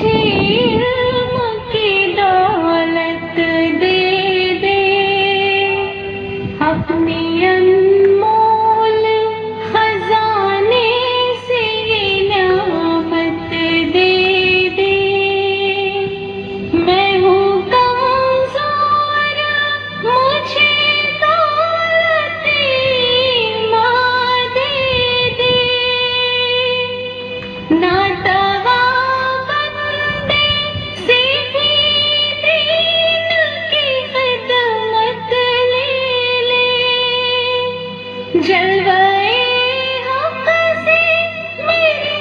मुझे इल्म की दौलत दे दे, अपनी अनमोल खजाने से ये नियामत दे दे। मैं हूँ कमज़ोर, मुझे दौलत माँ दे दे। नातवा बंदे से भी दीन की खिदमत ले ले, जलवाए हक़ से मेरे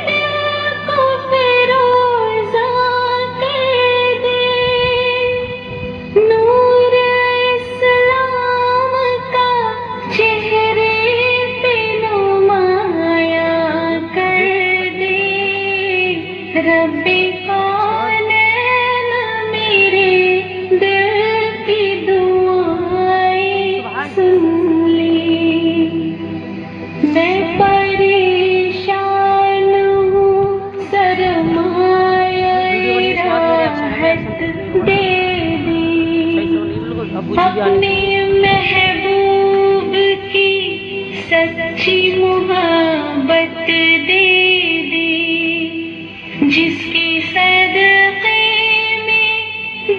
दिल को फ़िरोज़ा कर दे। नूर इस्लाम का चेहरे पे नुमाया कर दे। रब्बे कौनैन मेरे दिल की दुआएं सुन ले। मैं परेशान हूँ, सरमाया राहत दे दे। अपने महबूब की सच्ची मोहब्बत दे दे, जिसके सदक़े में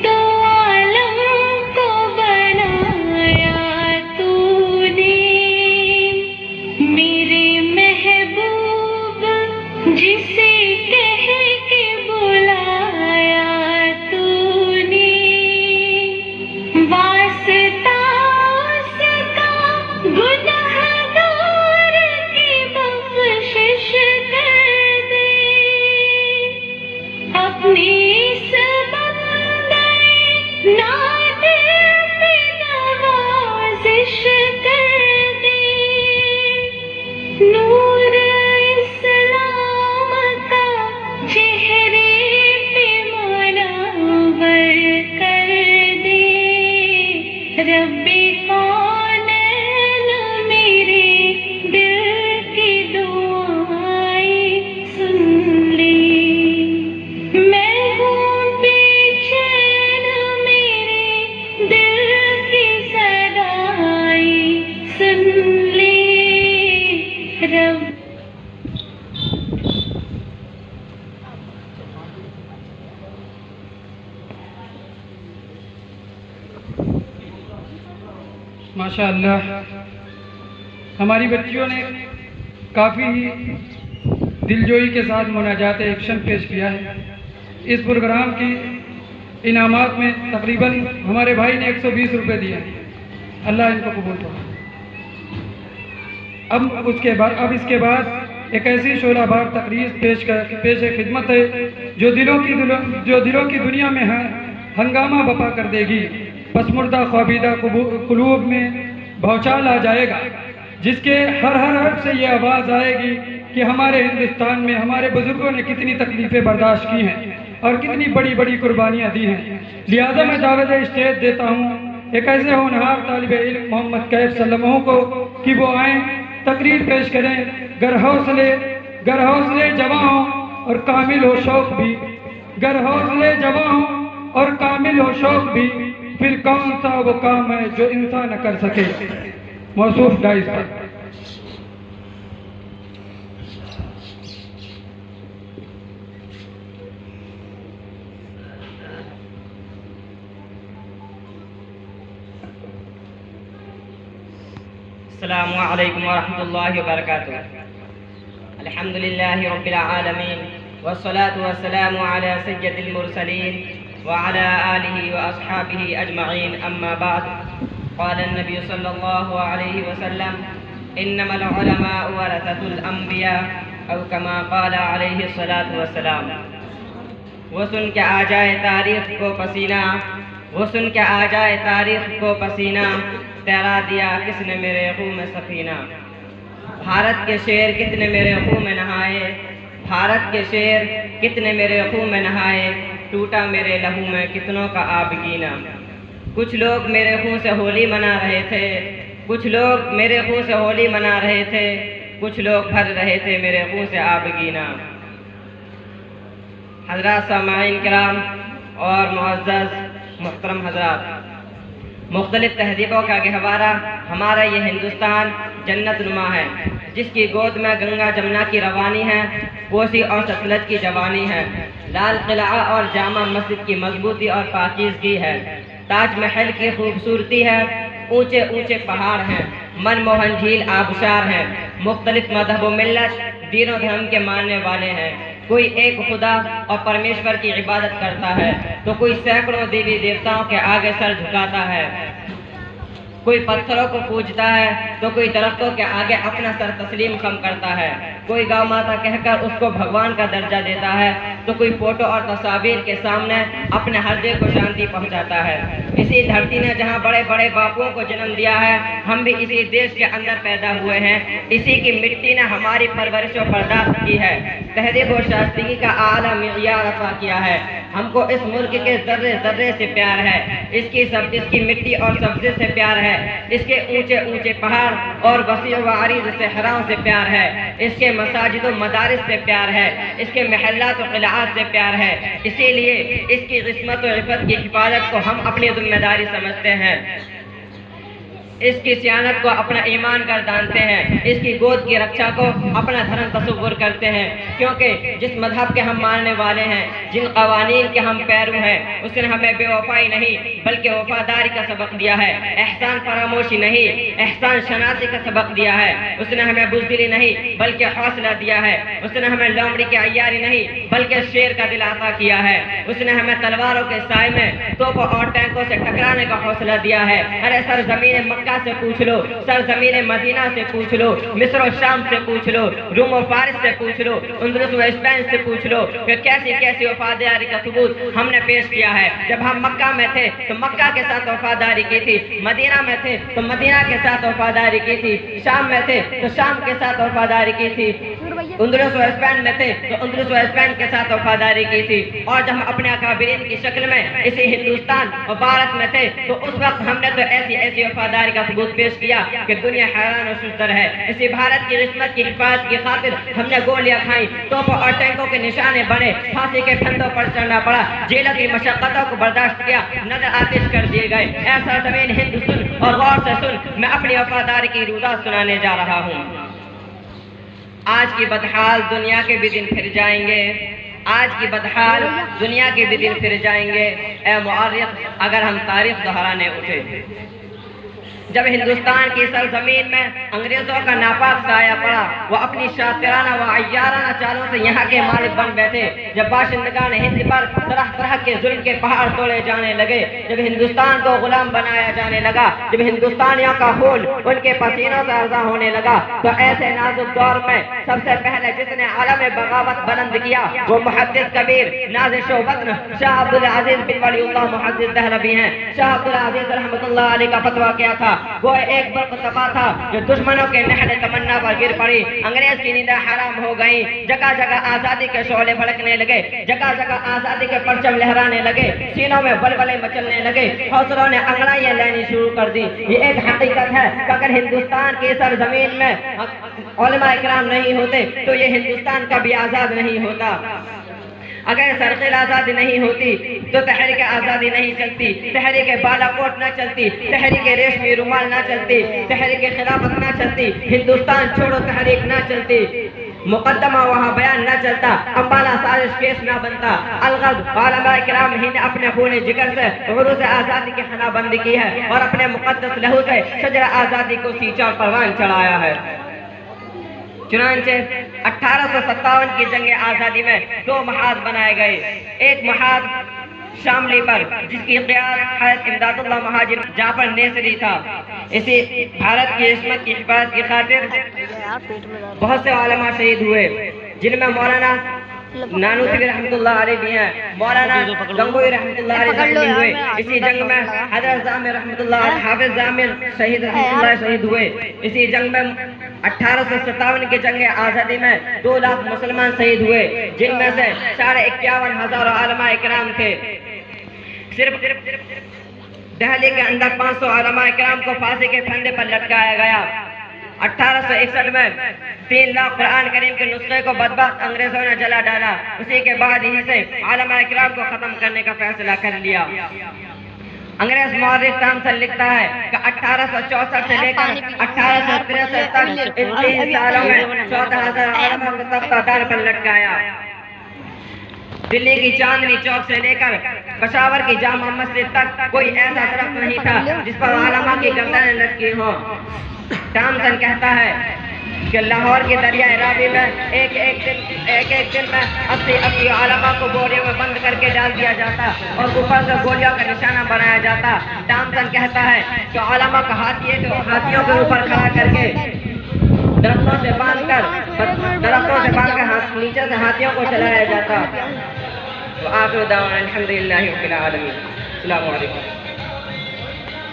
दो आलम को बनाया तूने। मेरे महबूब जिसे कह के बुलाया तूने, वास्ता उसका गुनहगार की बख्शिश कर दे। अपने इस बंदे नादिर पे नवाज़िश कर दे। नूर इस्लाम का चेहरे पे मुनव्वर कर दे। रब्बे कौनैन मेरे दिल की दुआएं सुन ले। मैं हूँ बेचैन, मेरे दिल की सदाएं सुन ले। रब माशाअल्लाह, हमारी बच्चियों ने काफ़ी ही दिलजोई के साथ मुनाजात एक्शन पेश किया है। इस प्रोग्राम की इनामात में तकरीबन हमारे भाई ने 120 रुपये दिए हैं। अल्लाह इनको कबूल करे। अब इसके बाद एक ऐसी शोलाबार तकरीर पेश खिदमत है जो दिलों की दुनिया में है हंगामा बपा कर देगी। पसमुर्दा ख्वाबीदा कुलूब में भौचाल आ जाएगा, जिसके हर हर्फ से ये आवाज़ आएगी कि हमारे हिंदुस्तान में हमारे बुजुर्गों ने कितनी तकलीफ़ें बर्दाश्त की हैं और कितनी बड़ी बड़ी कुर्बानियाँ दी हैं। लिहाजा मैं दावत इस्तेद देता हूँ एक ऐसे होनहार तालिब इल्म मोहम्मद कैफ सल्लमहू को कि वो आएँ, तकरीर पेश करें। गर हौसले जवां हों और कामिल हो शौक भी, गर हौसले जवां हों और कामिल हो शौक भी, फिर कौन सा वो काम है जो इंसान न कर सके। मौसूफ डाइस पर अस्सलामु अलैकुम वरहमतुल्लाहि वबरकातुहू। अल्हम्दुलिल्लाहि रब्बिल आलमीन वस्सलातु वस्सलामु अला सय्यदिल मुरसलीन व अला आलिहि व अस्हाबिहि अजमईन, अम्मा बाद। क़ाल नबी सल्लल्लाहु अलैहि वसल्लम इन्नमल उलमाउ वरसतुल अंबिया औ कमा क़ाल अलैहि सलातु वस्सलाम। वो सुन के आ जाए तारीख़ को पसीना, वो सुन के आ जाए तारीख़ को पसीना, तैरा दिया किसने मेरे खून में सफीना। भारत के शेर कितने मेरे खून में नहाए, भारत के शेर कितने मेरे खून में नहाए, टूटा मेरे लहू में कितनों का आबगीना। कुछ लोग मेरे खून से होली मना रहे थे, कुछ लोग मेरे खून से होली मना रहे थे, कुछ लोग भर रहे थे मेरे खून से आबगीना। हज़रात सामाईन किराम और मुअज़्ज़ज़ मुहतरम हज़रात, मुख्तलिफ तहज़ीबों का गहवारा हमारा ये हिंदुस्तान जन्नत नुमा है, जिसकी गोद में गंगा जमुना की रवानी है, कोसी और सतलज की जवानी है, लाल किला और जामा मस्जिद की मजबूती और पाकीज़गी है, ताजमहल की खूबसूरती है, ऊंचे ऊंचे पहाड़ हैं, मनमोहन झील आबशार हैं, मुख्तलिफ मजहब व मिल्लत दीन और धर्म के मानने वाले हैं। कोई एक खुदा और परमेश्वर की इबादत करता है तो कोई सैकड़ों देवी देवताओं के आगे सर झुकाता है, कोई पत्थरों को पूजता है तो कोई दरख्तों के आगे अपना सर तस्लीम खम करता है, कोई गौ माता कहकर उसको भगवान का दर्जा देता है तो कोई फोटो और तस्वीर के सामने अपने हृदय को शांति पहुंचाता है। इसी धरती ने जहां बड़े बड़े बापुओं को जन्म दिया है, हम भी इसी देश के अंदर पैदा हुए हैं, इसी की मिट्टी ने हमारी परवरिश और बर्दाश्त की है, तहज़ीब और शाइस्तगी का आला मियार अता किया है। हमको इस मुल्क के जर्रे जर्रे से प्यार है, इसकी मिट्टी और सब्ज़े से प्यार है, इसके ऊंचे ऊंचे पहाड़ और वसी व अरीज़ सहराओं से प्यार है, इसके मसाजिद व मदारिस से प्यार है, इसके महल्लात व क़िलाआत से प्यार है। इसीलिए इसकी इस्मत व इफ़्फ़त की हिफाजत को हम अपनी जिम्मेदारी समझते हैं, इसकी सियानत को अपना ईमान कर जानते हैं, इसकी गोद की रक्षा को अपना धर्म तसव्वुर करते हैं, क्योंकि जिस मजहब के हम मानने वाले हैं, जिन कवानीन के हम पैरू हैं, उसने हमें बेवफाई नहीं बल्कि वफादारी का सबक दिया है, एहसान फरामोशी नहीं एहसान शनासी का सबक दिया है, उसने हमें बुज़दिली नहीं बल्कि हौसला दिया है, उसने हमें लोमड़ी की अय्यारी नहीं बल्कि शेर का दिल अता किया है, उसने हमें तलवारों के साए में तोपों और टैंकों से टकराने का हौसला दिया है। अरे सरज़मीन मक्का से पूछ लो, सरज़मीन मदीना से पूछ लो, मिस्र और शाम से पूछ लो, रूम और फारिस से पूछ लो, अंदलुस व स्पेन से पूछ लो कि कैसी कैसी वफादारी का सबूत हमने पेश किया है। जब हम मक्का में थे तो मक्का के साथ वफादारी की थी, मदीना में थे तो मदीना के साथ वफादारी की थी, शाम में थे तो शाम के साथ वफादारी की थी, अंदलुस व स्पेन में थे तो अंदलुस व स्पेन के साथ वफादारी की थी, और जब हम अपने अकाबिरीन की शक्ल में इसी हिंदुस्तान और भारत में थे तो उस वक्त हमने तो ऐसी ऐसी वफादारी का सबूत पेश किया कि दुनिया हैरान और सुस्तर है। इसी भारत की किस्मत की हिफाजत की खातिर हमने गोलियां खाई, तोपों और टैंकों के निशाने बने, फांसी के फंदों पर चढ़ना पड़ा, जेलों की मशक्कतों को बर्दाश्त किया, नजर आतिश कर दिए गए। ऐसा ज़मीन हिंद सुन और गौर से सुन, मैं अपनी वफादारी की रुदा सुनाने जा रहा हूँ। आज की बदहाल दुनिया के भी दिन फिर जाएंगे, आज की बदहाल दुनिया के भी दिन फिर जाएंगे, ए मुअर्रिख अगर हम तारीख दोहराने उठे। जब हिंदुस्तान की सरजमीन में अंग्रेजों का नापाक साया पड़ा, वो अपनी शातिराना व अय्याराना चालों से यहाँ के मालिक बन बैठे। जब बाशिंदगान हिंद पर तरह तरह के जुल्म के पहाड़ तोड़े जाने लगे, जब हिंदुस्तान को गुलाम बनाया जाने लगा, जब हिंदुस्तानियों का खून उनके पसीनों से अर्जा होने लगा, तो ऐसे नाजुक दौर में सबसे पहले जिसने आलम बगावत बुलंद किया वो मुहद्दिस कबीर नाज़िश वतन शाह अब्दुल अजीज बिन वलीउल्लाह मुहद्दिस दहलवी हैं। शाह अब्दुल अजीज रहमतुल्लाह अलैह का फतवा क्या था? वो एक बर्फ तपा था जो दुश्मनों के नहले तमन्ना पर गिर पड़ी, अंग्रेज की नींदें हराम हो गई, जगह जगह आजादी के शोले भड़कने लगे, जगह जगह आजादी के परचम लहराने लगे, सीनों में बलबले मचलने लगे, हौसलों ने अंगड़ाइयां लेनी शुरू कर दी। ये एक हकीकत है कि अगर हिंदुस्तान की सरजमीन में उलमा इकराम नहीं होते तो ये हिंदुस्तान कभी आजाद नहीं होता। अगर सरक़िल आज़ादी नहीं होती तो तहरीक आज़ादी नहीं चलती, तहरीक बालाकोट न चलती, तहरीक रेशमी रुमाल न चलती, तहरीक खिलाफत न चलती, हिंदुस्तान छोड़ो तहरीक न चलती, मुकद्दमा वहाँ बयान न चलता, अम्बाला साजिश केस न बनता। अलगद उलमा इकराम हिंद अपने खून जिगर से उरूज़ आज़ादी की खनाबंदी की है और अपने मुक़द्दस लहू से शजर आज़ादी को सींचा और परवान चढ़ाया है। चुनांचे 1857 की जंग आज़ादी में दो महाद बनाए गए, एक महाद शामली पर जिसकी क़यादत हज़रत इमदादुल्लाह महाजिर जाफर नेसरी था। इसी भारत की इस्मत की हिफाजत की खातिर बहुत से उलमा शहीद हुए, जिनमें मौलाना नानूसी रहमतुल्लाह अलैह भी हैं, मौलाना गंगोई रहमतुल्लाह अलैह जख्मी हुए। इसी जंग में हज़रत जामिर रहमतुल्लाह हाफिज़ जामिर शहीद रहमतुल्लाह शहीद हुए। इसी जंग में 1857 की जंग आज़ादी में 2 लाख मुसलमान शहीद हुए, जिनमें से 51,500 उलमा इकराम थे। सिर्फ दिल्ली के अंदर 500 उलमा इकराम को फांसी के फंदे पर लटकाया गया। 1861 में 3 लाख कुरान करीम के नुस्खे को बदबख्त अंग्रेजों ने जला डाला। उसी के बाद ही से आलमा इकराम को खत्म करने का फैसला कर लिया। अंग्रेज मौर्रिख थॉमसन लिखता है कि 1864 से लेकर 1863 तक इन 3 सालों में 14,000 आलमों को तख्तादार पर लटकाया। दिल्ली की चांदनी चौक से लेकर पेशावर की जामा मस्जिद तक कोई ऐसा दरख्त नहीं था जिस पर आलमा की गर्दनें लटकी हो। थॉमसन कहता है कि लाहौर के दरियाए रावी में एक एक दिन में 80 आलमा को बोरे में बंद करके डाल दिया जाता और ऊपर से गोलियों का निशाना बनाया जाता। थॉमसन कहता है कि आलमा को हाथियों के ऊपर खड़ा करके दरख्तों से बांधकर नीचे से हाथियों को चलाया जाता। तो आखिर दावा अल्हम्दुलिल्लाहि रब्बिल आलमीन। अस्सलामु अलैकुम।